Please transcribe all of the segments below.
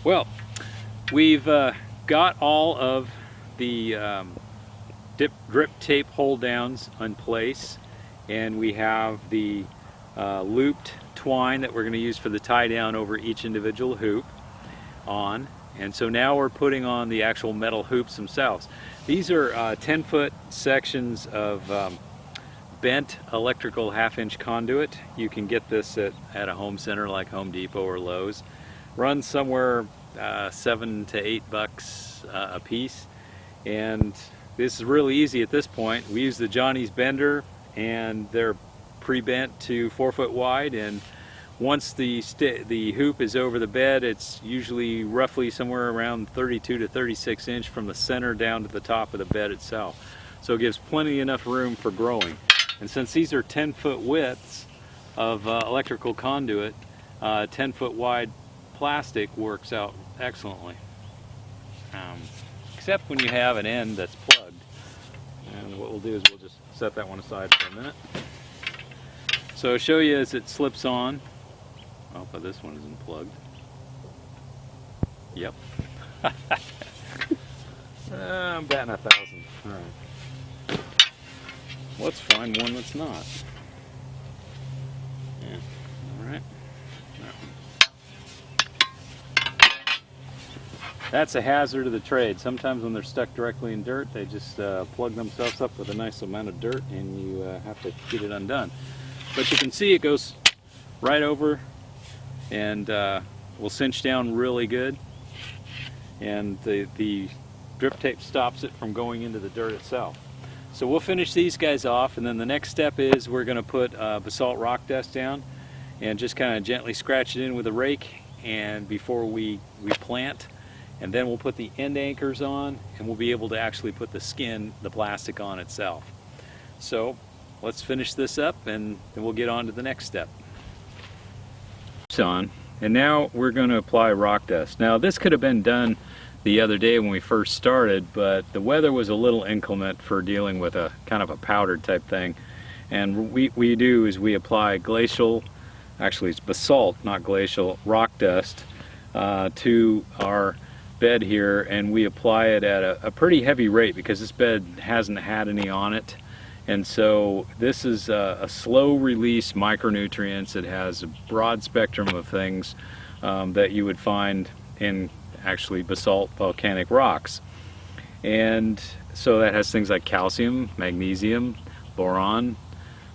Well, we've got all of the drip tape hold downs in place, and we have the looped twine that we're going to use for the tie down over each individual hoop on. And so now we're putting on the actual metal hoops themselves. These are 10-foot sections of bent electrical half-inch conduit. You can get this at a home center like Home Depot or Lowe's. Runs somewhere $7 to $8 a piece, and this is really easy at this point. We use the Johnny's bender, and they're pre-bent to 4 foot wide, and once the hoop is over the bed, it's usually roughly somewhere around 32 to 36 inch from the center down to the top of the bed itself. So it gives plenty enough room for growing. And since these are 10-foot widths of electrical conduit, 10-foot wide plastic works out excellently. Except when you have an end that's plugged. And what we'll do is we'll just set that one aside for a minute. So I'll show you as it slips on. Oh, but this one isn't plugged. Yep. I'm batting 1,000. All right. Let's find one that's not. Yeah. All right. That's a hazard of the trade. Sometimes when they're stuck directly in dirt, they just plug themselves up with a nice amount of dirt, and you have to get it undone. But you can see it goes right over, and will cinch down really good, and the drip tape stops it from going into the dirt itself. So we'll finish these guys off, and then the next step is we're going to put basalt rock dust down and just kind of gently scratch it in with a rake, and before we plant, and then we'll put the end anchors on, and we'll be able to actually put the skin, the plastic, on itself. So let's finish this up, and then we'll get on to the next step. On, and now we're going to apply rock dust. Now this could have been done the other day when we first started, but the weather was a little inclement for dealing with a kind of a powdered type thing. And we do is we apply glacial, actually it's basalt, not glacial, rock dust to our bed here, and we apply it at a pretty heavy rate because this bed hasn't had any on it. And so this is a slow release micronutrients. It has a broad spectrum of things that you would find in actually basalt volcanic rocks. And so that has things like calcium, magnesium, boron,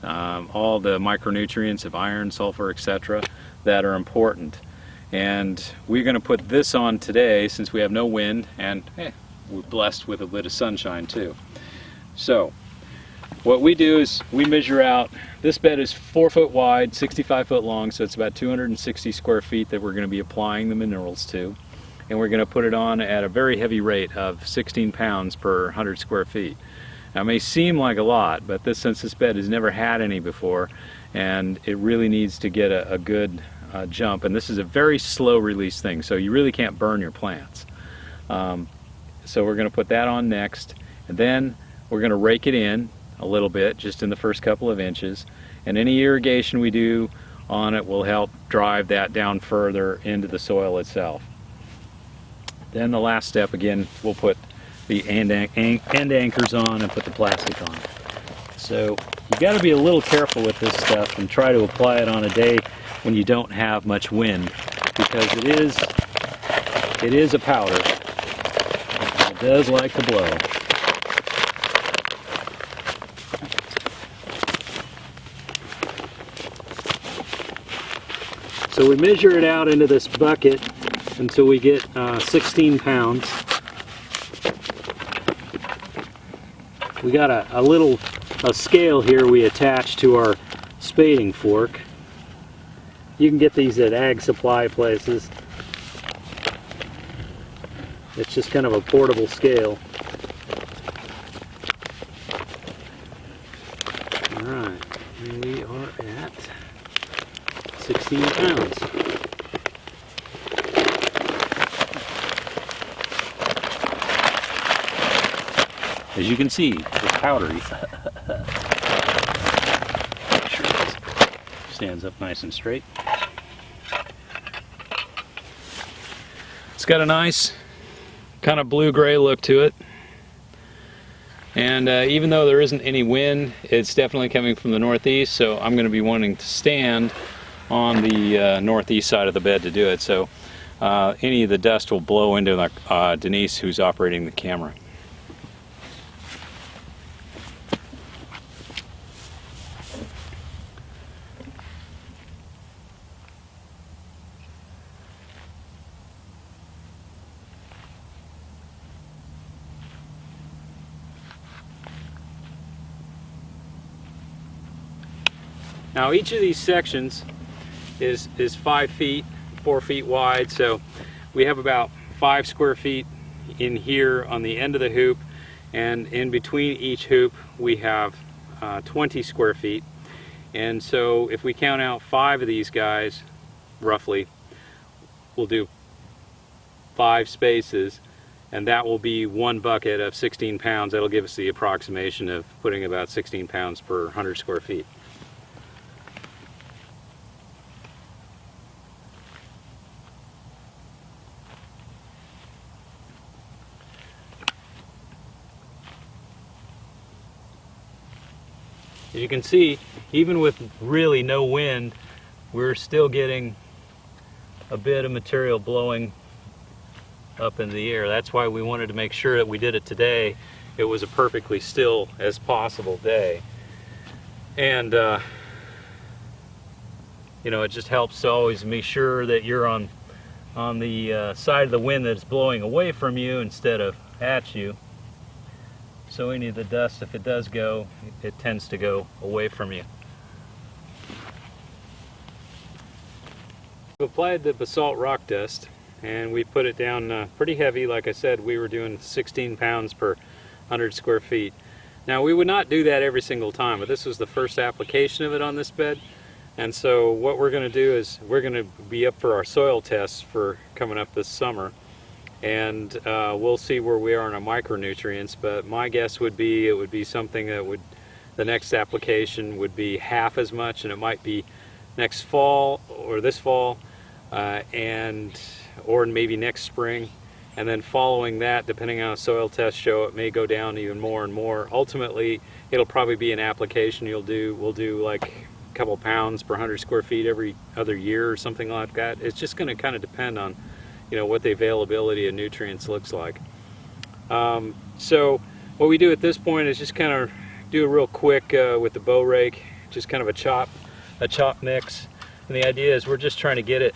all the micronutrients of iron, sulfur, etc. that are important. And we're going to put this on today since we have no wind, and we're blessed with a bit of sunshine too. So what we do is we measure out, this bed is 4 foot wide, 65 foot long, so it's about 260 square feet that we're going to be applying the minerals to. And we're going to put it on at a very heavy rate of 16 pounds per 100 square feet. Now it may seem like a lot, but since this bed has never had any before, and it really needs to get a good jump, and this is a very slow release thing, so you really can't burn your plants. So we're going to put that on next, and then we're going to rake it in a little bit, just in the first couple of inches, and any irrigation we do on it will help drive that down further into the soil itself. Then the last step, again, we'll put the end anchors on and put the plastic on. So you got to be a little careful with this stuff and try to apply it on a day when you don't have much wind, because it is a powder and it does like to blow. So we measure it out into this bucket until we get 16 pounds. We got a little scale here we attach to our spading fork. You can get these at ag supply places. It's just kind of a portable scale. Alright, and we are at 16 pounds. As you can see, it's powdery. Make sure it stands up nice and straight. got a nice kind of blue-gray look to it. And even though there isn't any wind, it's definitely coming from the northeast, so I'm going to be wanting to stand on the northeast side of the bed to do it. So any of the dust will blow into Denise, who's operating the camera. Now each of these sections is 5 feet, 4 feet wide, so we have about 5 square feet in here on the end of the hoop, and in between each hoop we have 20 square feet. And so if we count out 5 of these guys, roughly, we'll do 5 spaces, and that will be 1 bucket of 16 pounds. That'll give us the approximation of putting about 16 pounds per 100 square feet. As you can see, even with really no wind, we're still getting a bit of material blowing up in the air. That's why we wanted to make sure that we did it today. It was a perfectly still as possible day. And you know, it just helps to always make sure that you're on the side of the wind that's blowing away from you instead of at you. So any of the dust, if it does go, it tends to go away from you. We've applied the basalt rock dust and we put it down pretty heavy. Like I said, we were doing 16 pounds per 100 square feet. Now we would not do that every single time, but this was the first application of it on this bed. And so what we're going to do is we're going to be up for our soil tests for coming up this summer. And we'll see where we are on our micronutrients, but my guess would be it would be something that would, the next application would be half as much, and it might be next fall or this fall, or maybe next spring. And then following that, depending on a soil test show, it may go down even more and more. Ultimately, it'll probably be an application we'll do like a couple pounds per 100 square feet every other year or something like that. It's just going to kind of depend on, you know, what the availability of nutrients looks like. So what we do at this point is just kind of do a real quick with the bow rake, just kind of a chop mix. And the idea is we're just trying to get it,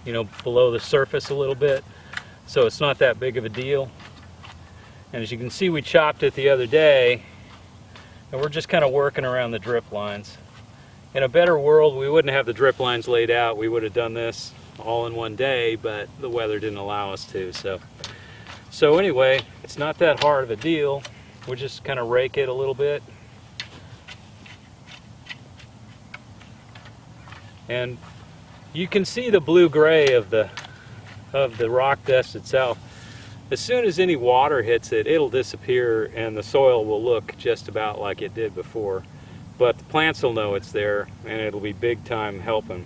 you know, below the surface a little bit, so it's not that big of a deal. And as you can see, we chopped it the other day, and we're just kind of working around the drip lines. In a better world, we wouldn't have the drip lines laid out. We would have done this all in one day, but the weather didn't allow us to. So anyway, it's not that hard of a deal. We'll just kind of rake it a little bit. And you can see the blue-gray of the rock dust itself. As soon as any water hits it, it'll disappear and the soil will look just about like it did before. But the plants will know it's there, and it'll be big time helping.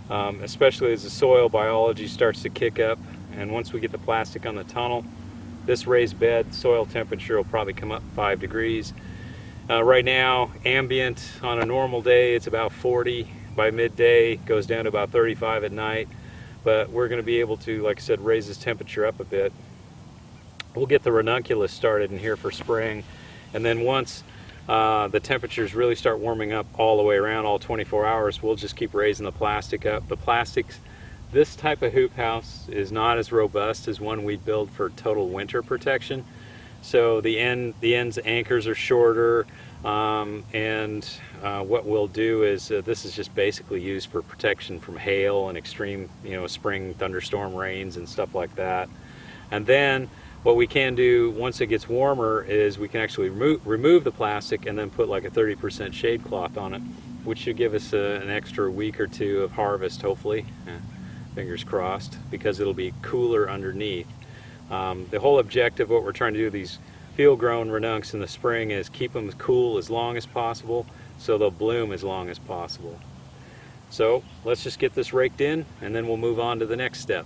Especially as the soil biology starts to kick up, and once we get the plastic on the tunnel, this raised bed soil temperature will probably come up 5 degrees. Right now, ambient on a normal day, it's about 40. By midday, goes down to about 35 at night. But we're going to be able to, like I said, raise this temperature up a bit. We'll get the ranunculus started in here for spring, and then once the temperatures really start warming up all the way around, all 24 hours, we'll just keep raising the plastic up. The plastics, this type of hoop house is not as robust as one we'd build for total winter protection. So the ends anchors are shorter, and what we'll do is this is just basically used for protection from hail and extreme, you know, spring thunderstorm rains and stuff like that. And then what we can do once it gets warmer is we can actually remove the plastic and then put like a 30% shade cloth on it, which should give us an extra week or two of harvest, hopefully. Fingers crossed, because it'll be cooler underneath. The whole objective, what we're trying to do with these field-grown renuncs in the spring, is keep them cool as long as possible so they'll bloom as long as possible. So let's just get this raked in and then we'll move on to the next step.